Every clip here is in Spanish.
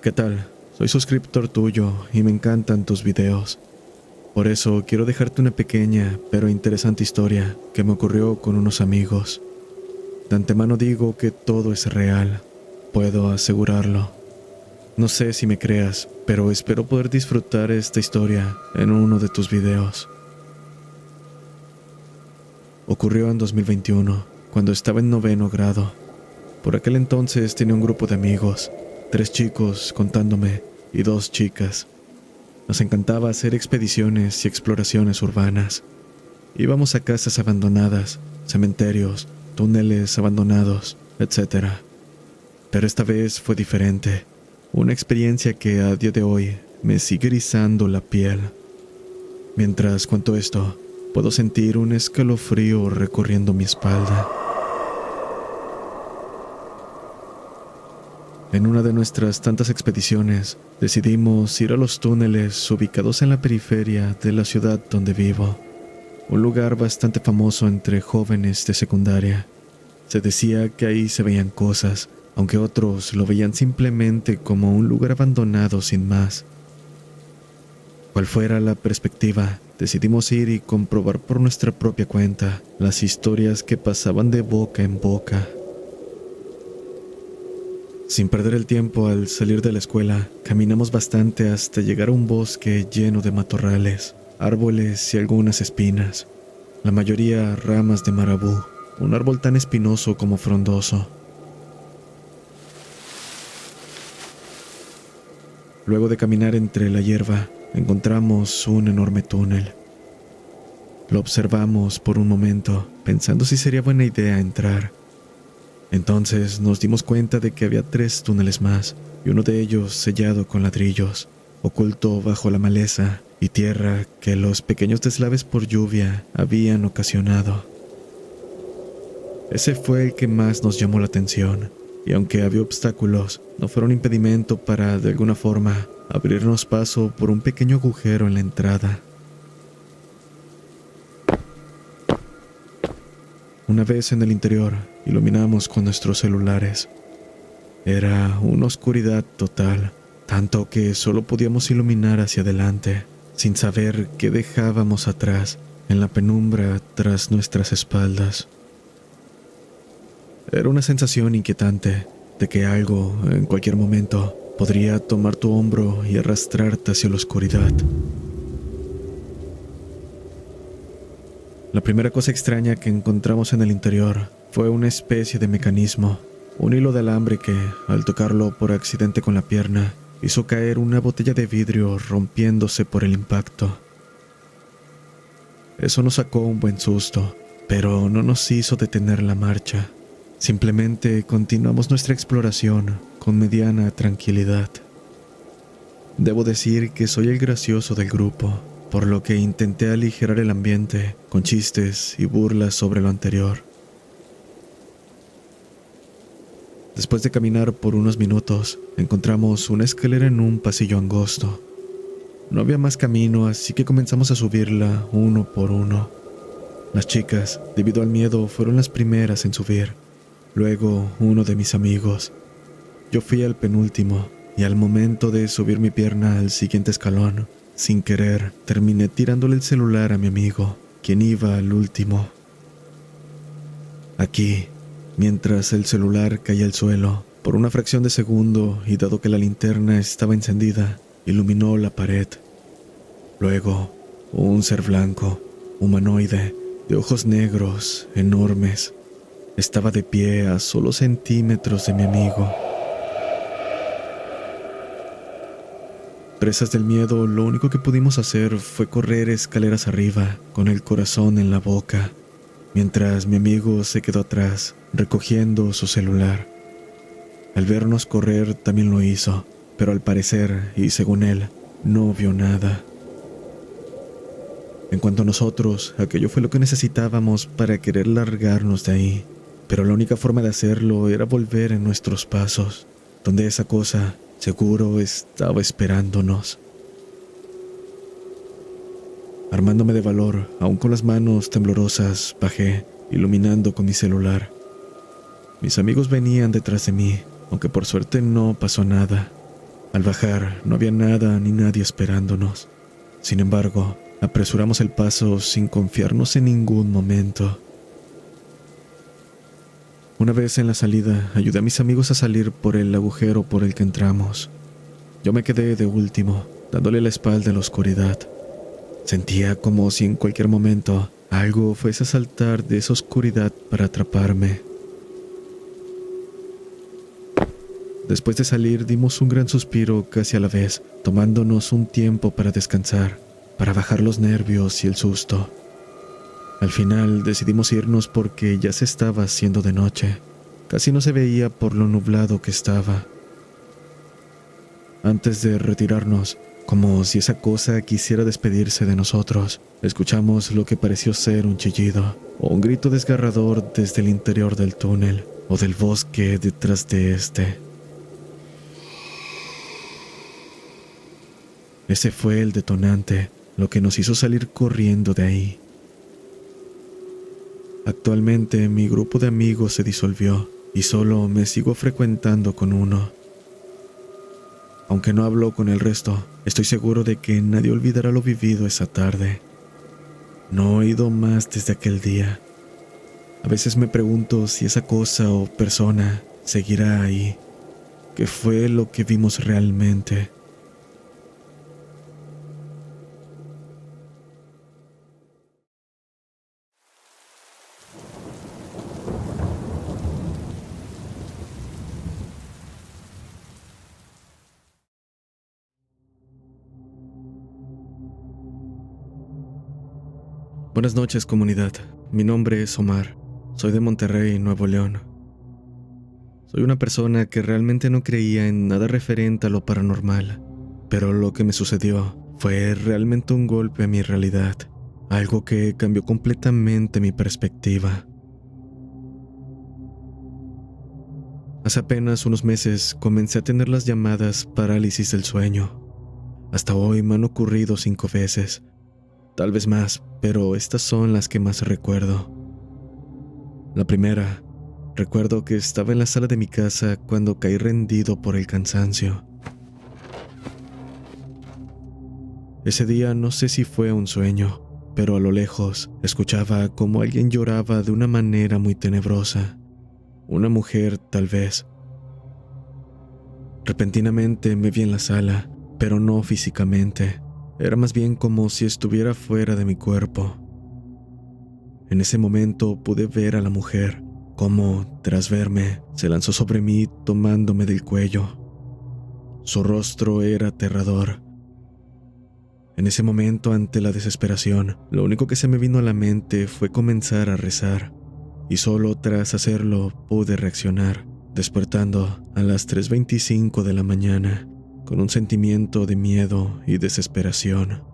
¿Qué tal? Soy suscriptor tuyo y me encantan tus videos. Por eso quiero dejarte una pequeña pero interesante historia que me ocurrió con unos amigos. De antemano digo que todo es real, puedo asegurarlo. No sé si me creas, pero espero poder disfrutar esta historia en uno de tus videos. Ocurrió en 2021, cuando estaba en 9º grado. Por aquel entonces tenía un grupo de amigos, 3 chicos contándome y 2 chicas. Nos encantaba hacer expediciones y exploraciones urbanas. Íbamos a casas abandonadas, cementerios, túneles abandonados, etc. Pero esta vez fue diferente. Una experiencia que a día de hoy me sigue erizando la piel. Mientras cuento esto, puedo sentir un escalofrío recorriendo mi espalda. En una de nuestras tantas expediciones, decidimos ir a los túneles ubicados en la periferia de la ciudad donde vivo. Un lugar bastante famoso entre jóvenes de secundaria. Se decía que ahí se veían cosas, aunque otros lo veían simplemente como un lugar abandonado sin más. Cual fuera la perspectiva, decidimos ir y comprobar por nuestra propia cuenta las historias que pasaban de boca en boca. Sin perder el tiempo, al salir de la escuela, caminamos bastante hasta llegar a un bosque lleno de matorrales, árboles y algunas espinas. La mayoría ramas de marabú, un árbol tan espinoso como frondoso. Luego de caminar entre la hierba, encontramos un enorme túnel. Lo observamos por un momento, pensando si sería buena idea entrar. Entonces nos dimos cuenta de que había 3 túneles más, y uno de ellos sellado con ladrillos, oculto bajo la maleza y tierra que los pequeños deslaves por lluvia habían ocasionado. Ese fue el que más nos llamó la atención, y aunque había obstáculos, no fueron impedimento para, de alguna forma, abrirnos paso por un pequeño agujero en la entrada. Una vez en el interior, iluminamos con nuestros celulares. Era una oscuridad total, tanto que solo podíamos iluminar hacia adelante, sin saber qué dejábamos atrás, en la penumbra tras nuestras espaldas. Era una sensación inquietante de que algo, en cualquier momento, podría tomar tu hombro y arrastrarte hacia la oscuridad. La primera cosa extraña que encontramos en el interior fue una especie de mecanismo, un hilo de alambre que, al tocarlo por accidente con la pierna, hizo caer una botella de vidrio rompiéndose por el impacto. Eso nos sacó un buen susto, pero no nos hizo detener la marcha. Simplemente continuamos nuestra exploración con mediana tranquilidad. Debo decir que soy el gracioso del grupo, por lo que intenté aligerar el ambiente con chistes y burlas sobre lo anterior. Después de caminar por unos minutos, encontramos una escalera en un pasillo angosto. No había más camino, así que comenzamos a subirla uno por uno. Las chicas, debido al miedo, fueron las primeras en subir. Luego, uno de mis amigos. Yo fui el penúltimo, y al momento de subir mi pierna al siguiente escalón, sin querer, terminé tirándole el celular a mi amigo, quien iba al último. Aquí, mientras el celular caía al suelo, por una fracción de segundo y dado que la linterna estaba encendida, iluminó la pared. Luego, un ser blanco, humanoide, de ojos negros, enormes, estaba de pie a solo centímetros de mi amigo. Presas del miedo, lo único que pudimos hacer fue correr escaleras arriba, con el corazón en la boca, mientras mi amigo se quedó atrás, recogiendo su celular. Al vernos correr también lo hizo, pero al parecer, y según él, no vio nada. En cuanto a nosotros, aquello fue lo que necesitábamos para querer largarnos de ahí, pero la única forma de hacerlo era volver en nuestros pasos, donde esa cosa seguro estaba esperándonos. Armándome de valor, aún con las manos temblorosas, bajé, iluminando con mi celular. Mis amigos venían detrás de mí, aunque por suerte no pasó nada. Al bajar, no había nada ni nadie esperándonos. Sin embargo, apresuramos el paso sin confiarnos en ningún momento. Una vez en la salida, ayudé a mis amigos a salir por el agujero por el que entramos. Yo me quedé de último, dándole la espalda a la oscuridad. Sentía como si en cualquier momento algo fuese a saltar de esa oscuridad para atraparme. Después de salir, dimos un gran suspiro casi a la vez, tomándonos un tiempo para descansar, para bajar los nervios y el susto. Al final decidimos irnos porque ya se estaba haciendo de noche. Casi no se veía por lo nublado que estaba. Antes de retirarnos, como si esa cosa quisiera despedirse de nosotros, escuchamos lo que pareció ser un chillido o un grito desgarrador desde el interior del túnel o del bosque detrás de este. Ese fue el detonante, lo que nos hizo salir corriendo de ahí. Actualmente mi grupo de amigos se disolvió y solo me sigo frecuentando con uno. Aunque no hablo con el resto, estoy seguro de que nadie olvidará lo vivido esa tarde. No he ido más desde aquel día. A veces me pregunto si esa cosa o persona seguirá ahí. ¿Qué fue lo que vimos realmente? Buenas noches, comunidad. Mi nombre es Omar. Soy de Monterrey, Nuevo León. Soy una persona que realmente no creía en nada referente a lo paranormal, pero lo que me sucedió fue realmente un golpe a mi realidad, algo que cambió completamente mi perspectiva. Hace apenas unos meses comencé a tener las llamadas parálisis del sueño. Hasta hoy me han ocurrido 5 veces, tal vez más, pero estas son las que más recuerdo. La primera, recuerdo que estaba en la sala de mi casa cuando caí rendido por el cansancio. Ese día no sé si fue un sueño, pero a lo lejos escuchaba como alguien lloraba de una manera muy tenebrosa. Una mujer, tal vez. Repentinamente me vi en la sala, pero no físicamente. Era más bien como si estuviera fuera de mi cuerpo. En ese momento pude ver a la mujer, como, tras verme, se lanzó sobre mí tomándome del cuello. Su rostro era aterrador. En ese momento, ante la desesperación, lo único que se me vino a la mente fue comenzar a rezar, y solo tras hacerlo pude reaccionar, despertando a las 3:25 de la mañana, con un sentimiento de miedo y desesperación.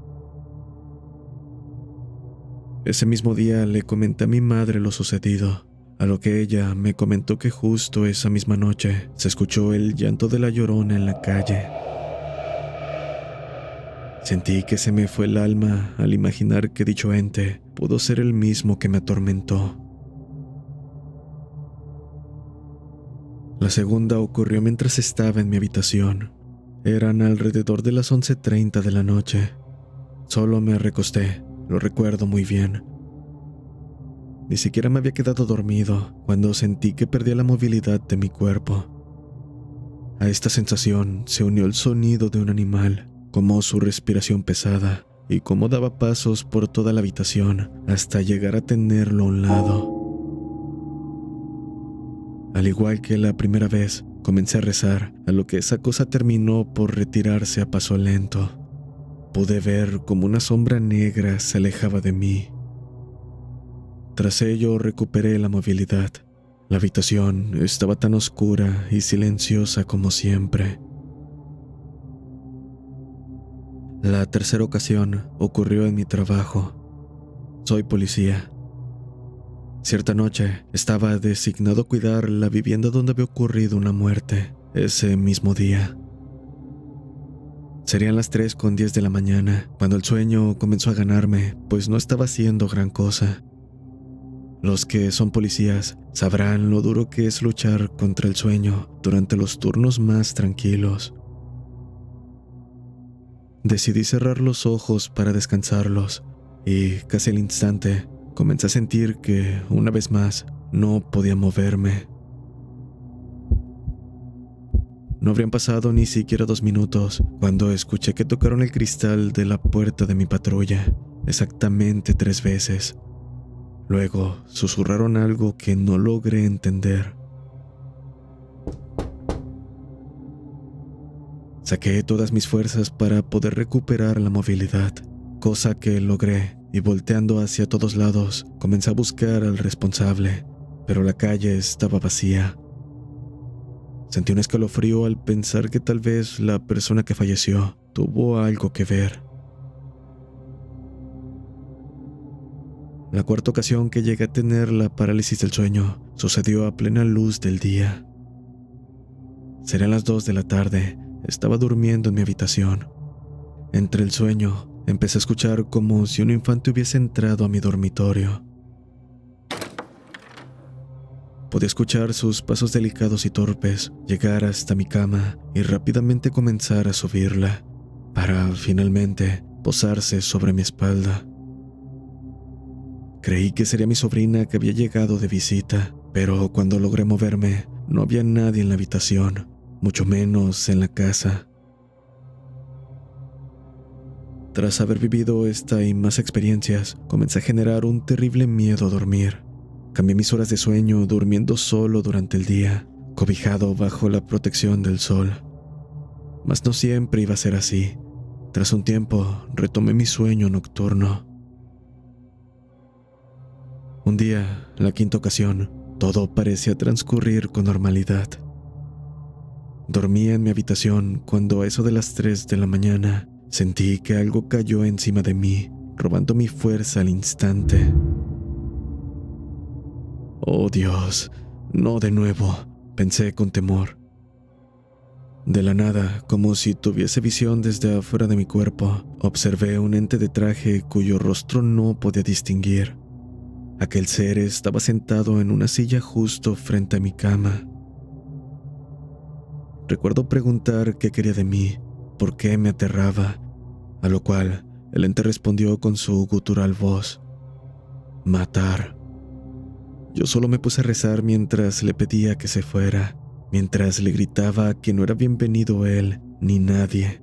Ese mismo día le comenté a mi madre lo sucedido, a lo que ella me comentó que justo esa misma noche se escuchó el llanto de la Llorona en la calle. Sentí que se me fue el alma al imaginar que dicho ente pudo ser el mismo que me atormentó. La segunda ocurrió mientras estaba en mi habitación. Eran alrededor de las 11:30 de la noche. Solo me recosté, lo recuerdo muy bien. Ni siquiera me había quedado dormido cuando sentí que perdía la movilidad de mi cuerpo. A esta sensación se unió el sonido de un animal, como su respiración pesada, y cómo daba pasos por toda la habitación hasta llegar a tenerlo a un lado. Al igual que la primera vez, comencé a rezar, a lo que esa cosa terminó por retirarse a paso lento. Pude ver como una sombra negra se alejaba de mí. Tras ello recuperé la movilidad. La habitación estaba tan oscura y silenciosa como siempre. La tercera ocasión ocurrió en mi trabajo. Soy policía. Cierta noche estaba designado a cuidar la vivienda donde había ocurrido una muerte ese mismo día. Serían las 3:10 de la mañana cuando el sueño comenzó a ganarme, pues no estaba haciendo gran cosa. Los que son policías sabrán lo duro que es luchar contra el sueño durante los turnos más tranquilos. Decidí cerrar los ojos para descansarlos y casi al instante comencé a sentir que, una vez más, no podía moverme. No habrían pasado ni siquiera 2 minutos cuando escuché que tocaron el cristal de la puerta de mi patrulla, exactamente 3 veces. Luego susurraron algo que no logré entender. Saqué todas mis fuerzas para poder recuperar la movilidad, cosa que logré, y volteando hacia todos lados, comencé a buscar al responsable, pero la calle estaba vacía. Sentí un escalofrío al pensar que tal vez la persona que falleció tuvo algo que ver. La cuarta ocasión que llegué a tener la parálisis del sueño sucedió a plena luz del día. Serían las 2 de la tarde. Estaba durmiendo en mi habitación. Entre el sueño, empecé a escuchar como si un infante hubiese entrado a mi dormitorio. Podía escuchar sus pasos delicados y torpes llegar hasta mi cama y rápidamente comenzar a subirla, para finalmente posarse sobre mi espalda. Creí que sería mi sobrina que había llegado de visita, pero cuando logré moverme, no había nadie en la habitación, mucho menos en la casa. Tras haber vivido esta y más experiencias, comencé a generar un terrible miedo a dormir. Cambié mis horas de sueño durmiendo solo durante el día, cobijado bajo la protección del sol. Mas no siempre iba a ser así. Tras un tiempo, retomé mi sueño nocturno. Un día, la quinta ocasión, todo parecía transcurrir con normalidad. Dormía en mi habitación cuando a eso de las 3 de la mañana sentí que algo cayó encima de mí, robando mi fuerza al instante. Oh Dios, no de nuevo, pensé con temor. De la nada, como si tuviese visión desde afuera de mi cuerpo, observé un ente de traje cuyo rostro no podía distinguir. Aquel ser estaba sentado en una silla justo frente a mi cama. Recuerdo preguntar qué quería de mí, por qué me aterraba, a lo cual el ente respondió con su gutural voz: matar. Yo solo me puse a rezar mientras le pedía que se fuera, mientras le gritaba que no era bienvenido él ni nadie.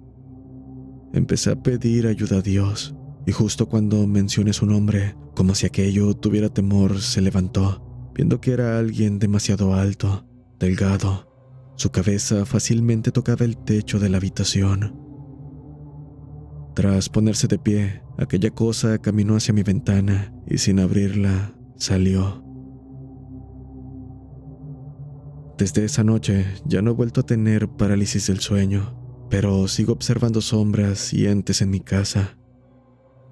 Empecé a pedir ayuda a Dios, y justo cuando mencioné su nombre, como si aquello tuviera temor, se levantó, viendo que era alguien demasiado alto, delgado. Su cabeza fácilmente tocaba el techo de la habitación. Tras ponerse de pie, aquella cosa caminó hacia mi ventana y sin abrirla, salió. Desde esa noche ya no he vuelto a tener parálisis del sueño, pero sigo observando sombras y entes en mi casa.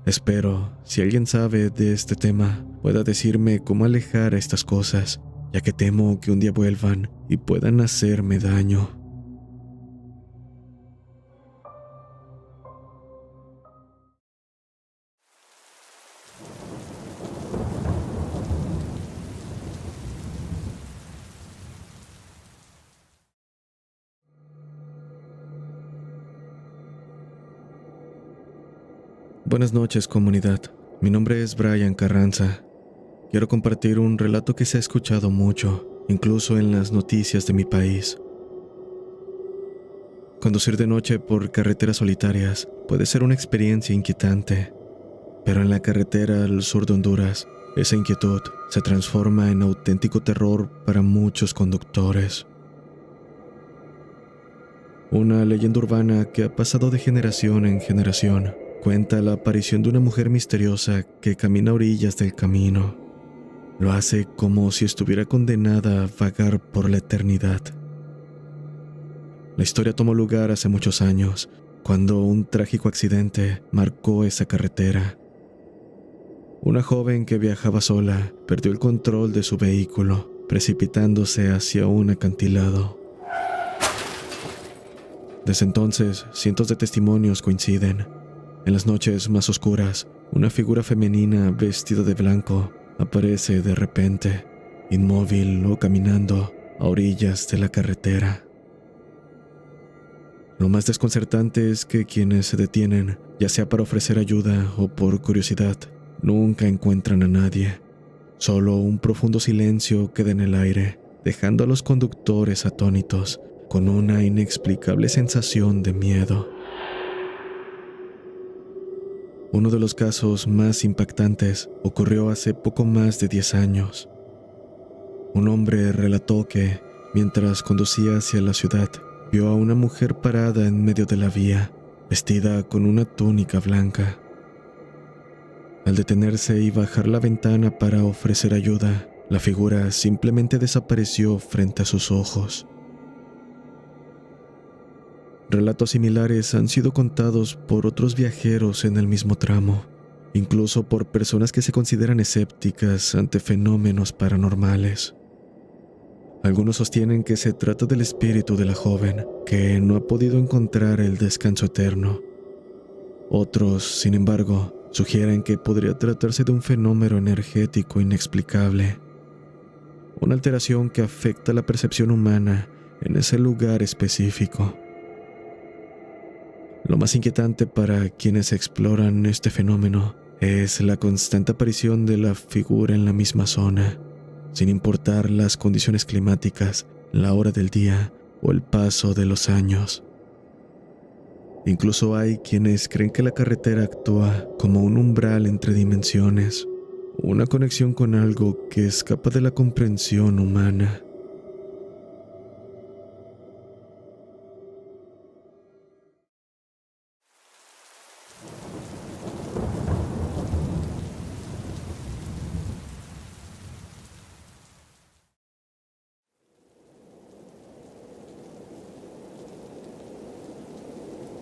Espero, si alguien sabe de este tema, pueda decirme cómo alejar a estas cosas, ya que temo que un día vuelvan y puedan hacerme daño. Buenas noches, comunidad. Mi nombre es Brian Carranza. Quiero compartir un relato que se ha escuchado mucho, incluso en las noticias de mi país. Conducir de noche por carreteras solitarias puede ser una experiencia inquietante, pero en la carretera al sur de Honduras, esa inquietud se transforma en auténtico terror para muchos conductores. Una leyenda urbana que ha pasado de generación en generación cuenta la aparición de una mujer misteriosa que camina a orillas del camino. Lo hace como si estuviera condenada a vagar por la eternidad. La historia tomó lugar hace muchos años, cuando un trágico accidente marcó esa carretera. Una joven que viajaba sola perdió el control de su vehículo, precipitándose hacia un acantilado. Desde entonces, cientos de testimonios coinciden. En las noches más oscuras, una figura femenina vestida de blanco aparece de repente, inmóvil o caminando a orillas de la carretera. Lo más desconcertante es que quienes se detienen, ya sea para ofrecer ayuda o por curiosidad, nunca encuentran a nadie. Solo un profundo silencio queda en el aire, dejando a los conductores atónitos, con una inexplicable sensación de miedo. Uno de los casos más impactantes ocurrió hace poco más de 10 años. Un hombre relató que, mientras conducía hacia la ciudad, vio a una mujer parada en medio de la vía, vestida con una túnica blanca. Al detenerse y bajar la ventana para ofrecer ayuda, la figura simplemente desapareció frente a sus ojos. Relatos similares han sido contados por otros viajeros en el mismo tramo, incluso por personas que se consideran escépticas ante fenómenos paranormales. Algunos sostienen que se trata del espíritu de la joven, que no ha podido encontrar el descanso eterno. Otros, sin embargo, sugieren que podría tratarse de un fenómeno energético inexplicable, una alteración que afecta la percepción humana en ese lugar específico. Lo más inquietante para quienes exploran este fenómeno es la constante aparición de la figura en la misma zona, sin importar las condiciones climáticas, la hora del día o el paso de los años. Incluso hay quienes creen que la carretera actúa como un umbral entre dimensiones, una conexión con algo que escapa de la comprensión humana.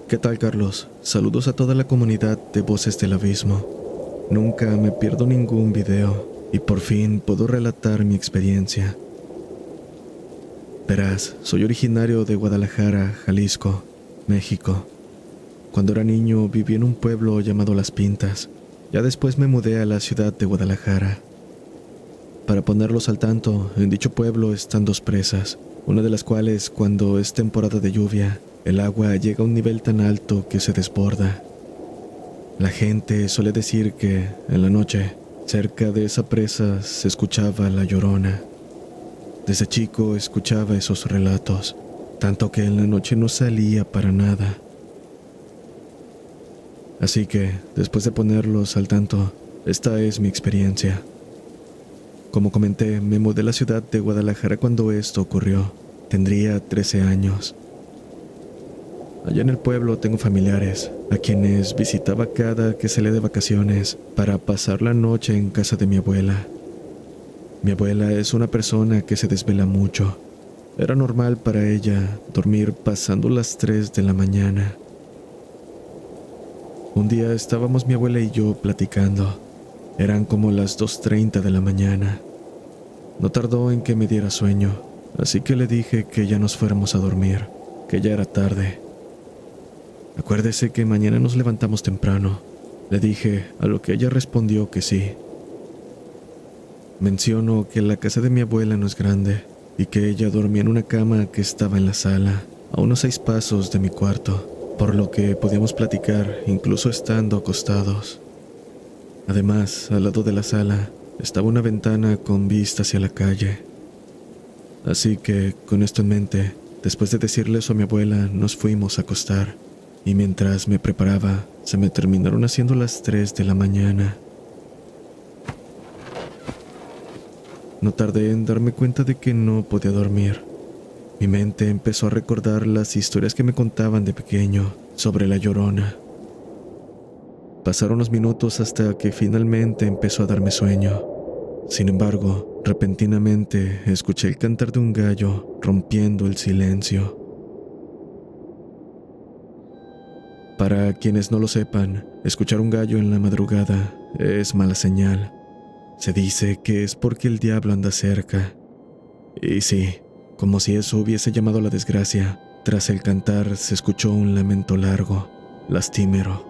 ¿Qué tal, Carlos? Saludos a toda la comunidad de Voces del Abismo. Nunca me pierdo ningún video y por fin puedo relatar mi experiencia. Verás, soy originario de Guadalajara, Jalisco, México. Cuando era niño viví en un pueblo llamado Las Pintas. Ya después me mudé a la ciudad de Guadalajara. Para ponerlos al tanto, en dicho pueblo están dos presas, una de las cuales, cuando es temporada de lluvia, el agua llega a un nivel tan alto que se desborda. La gente suele decir que, en la noche, cerca de esa presa se escuchaba la llorona. Desde chico escuchaba esos relatos, tanto que en la noche no salía para nada. Así que, después de ponerlos al tanto, esta es mi experiencia. Como comenté, me mudé a la ciudad de Guadalajara cuando esto ocurrió. Tendría 13 años. Allá en el pueblo tengo familiares, a quienes visitaba cada que salía de vacaciones para pasar la noche en casa de mi abuela. Mi abuela es una persona que se desvela mucho. Era normal para ella dormir pasando las 3 de la mañana. Un día estábamos mi abuela y yo platicando. Eran como las 2:30 de la mañana. No tardó en que me diera sueño, así que le dije que ya nos fuéramos a dormir, que ya era tarde. Acuérdese que mañana nos levantamos temprano, le dije, a lo que ella respondió que sí. Menciono que la casa de mi abuela no es grande y que ella dormía en una cama que estaba en la sala, a unos 6 pasos de mi cuarto, por lo que podíamos platicar incluso estando acostados. Además, al lado de la sala estaba una ventana con vista hacia la calle. Así que, con esto en mente, después de decirle eso a mi abuela, nos fuimos a acostar. Y mientras me preparaba, se me terminaron haciendo las 3 de la mañana. No tardé en darme cuenta de que no podía dormir. Mi mente empezó a recordar las historias que me contaban de pequeño sobre la Llorona. Pasaron los minutos hasta que finalmente empezó a darme sueño. Sin embargo, repentinamente escuché el cantar de un gallo rompiendo el silencio. Para quienes no lo sepan, escuchar un gallo en la madrugada es mala señal. Se dice que es porque el diablo anda cerca. Y sí, como si eso hubiese llamado a la desgracia, tras el cantar se escuchó un lamento largo, lastimero.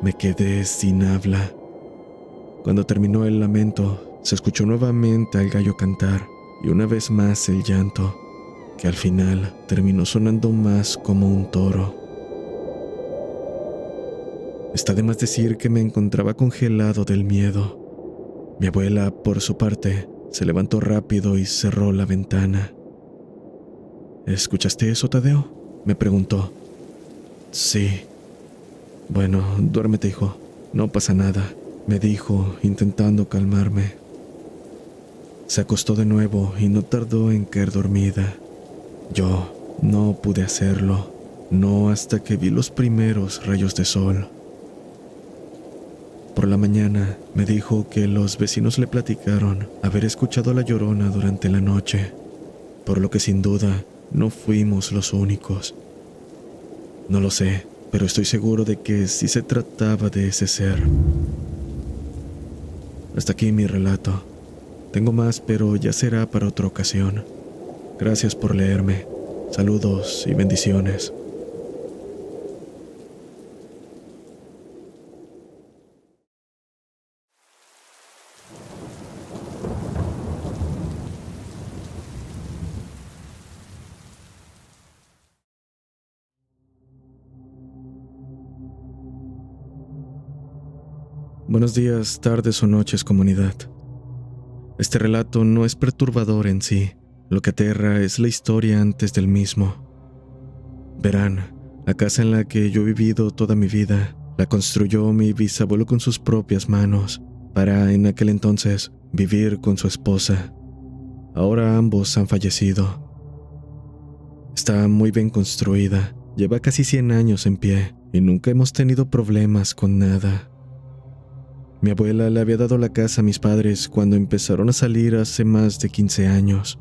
Me quedé sin habla. Cuando terminó el lamento, se escuchó nuevamente al gallo cantar y una vez más el llanto. que al final terminó sonando más como un toro. Está de más decir que me encontraba congelado del miedo. Mi abuela, por su parte, se levantó rápido y cerró la ventana. ¿Escuchaste eso, Tadeo?, me preguntó. Sí. Bueno, duérmete, hijo. No pasa nada, me dijo, intentando calmarme. Se acostó de nuevo y no tardó en caer dormida. Yo no pude hacerlo, no hasta que vi los primeros rayos de sol. Por la mañana me dijo que los vecinos le platicaron haber escuchado a la Llorona durante la noche, por lo que sin duda no fuimos los únicos. No lo sé, pero estoy seguro de que sí se trataba de ese ser. Hasta aquí mi relato. Tengo más, pero ya será para otra ocasión. Gracias por leerme. Saludos y bendiciones. Buenos días, tardes o noches, comunidad. Este relato no es perturbador en sí. Lo que aterra es la historia antes del mismo. Verán, la casa en la que yo he vivido toda mi vida la construyó mi bisabuelo con sus propias manos para, en aquel entonces, vivir con su esposa. Ahora ambos han fallecido. Está muy bien construida, lleva casi 100 años en pie y nunca hemos tenido problemas con nada. Mi abuela le había dado la casa a mis padres cuando empezaron a salir hace más de 15 años.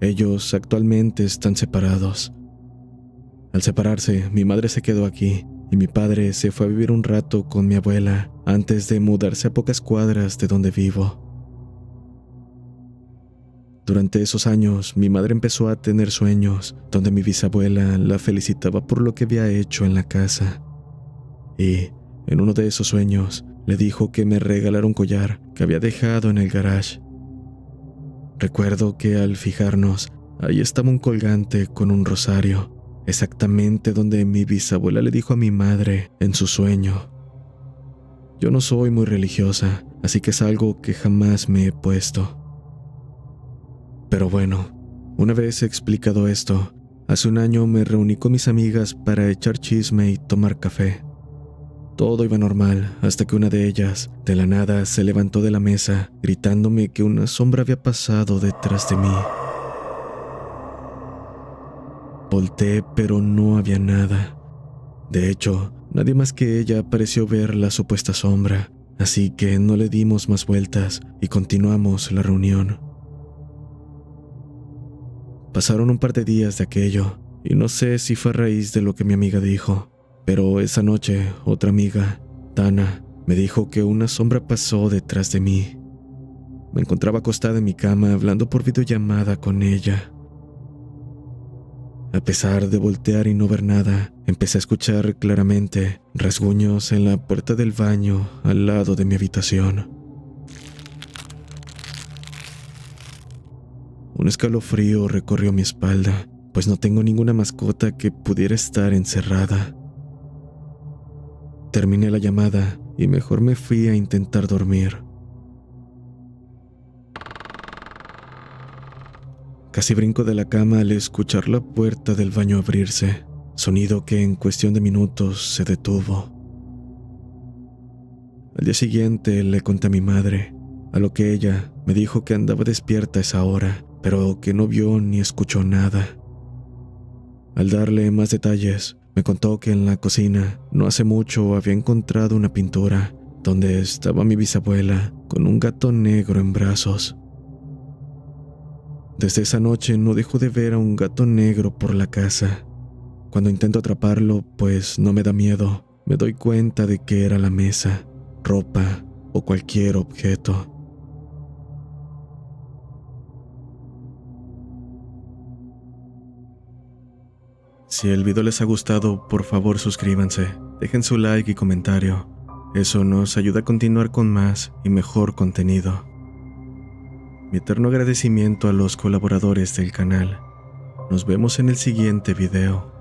Ellos actualmente están separados. Al separarse, mi madre se quedó aquí y mi padre se fue a vivir un rato con mi abuela antes de mudarse a pocas cuadras de donde vivo. Durante esos años, mi madre empezó a tener sueños donde mi bisabuela la felicitaba por lo que había hecho en la casa. Y, en uno de esos sueños, le dijo que me regalara un collar que había dejado en el garage. Recuerdo que al fijarnos, ahí estaba un colgante con un rosario, exactamente donde mi bisabuela le dijo a mi madre en su sueño. Yo no soy muy religiosa, así que es algo que jamás me he puesto. Pero bueno, una vez explicado esto, hace un año me reuní con mis amigas para echar chisme y tomar café. Todo iba normal hasta que una de ellas, de la nada, se levantó de la mesa, gritándome que una sombra había pasado detrás de mí. Volteé, pero no había nada. De hecho, nadie más que ella pareció ver la supuesta sombra, así que no le dimos más vueltas y continuamos la reunión. Pasaron un par de días de aquello, y no sé si fue a raíz de lo que mi amiga dijo, pero esa noche otra amiga, Tana, me dijo que una sombra pasó detrás de mí. Me encontraba acostada en mi cama hablando por videollamada con ella. A pesar de voltear y no ver nada, empecé a escuchar claramente rasguños en la puerta del baño al lado de mi habitación. Un escalofrío recorrió mi espalda, pues no tengo ninguna mascota que pudiera estar encerrada. Terminé la llamada y mejor me fui a intentar dormir. Casi brinco de la cama al escuchar la puerta del baño abrirse, sonido que en cuestión de minutos se detuvo. Al día siguiente le conté a mi madre, a lo que ella me dijo que andaba despierta a esa hora, pero que no vio ni escuchó nada. Al darle más detalles, me contó que en la cocina no hace mucho había encontrado una pintura donde estaba mi bisabuela con un gato negro en brazos. Desde esa noche no dejo de ver a un gato negro por la casa. Cuando intento atraparlo, pues no me da miedo, me doy cuenta de que era la mesa, ropa o cualquier objeto. Si el video les ha gustado, por favor suscríbanse, dejen su like y comentario. Eso nos ayuda a continuar con más y mejor contenido. Mi eterno agradecimiento a los colaboradores del canal. Nos vemos en el siguiente video.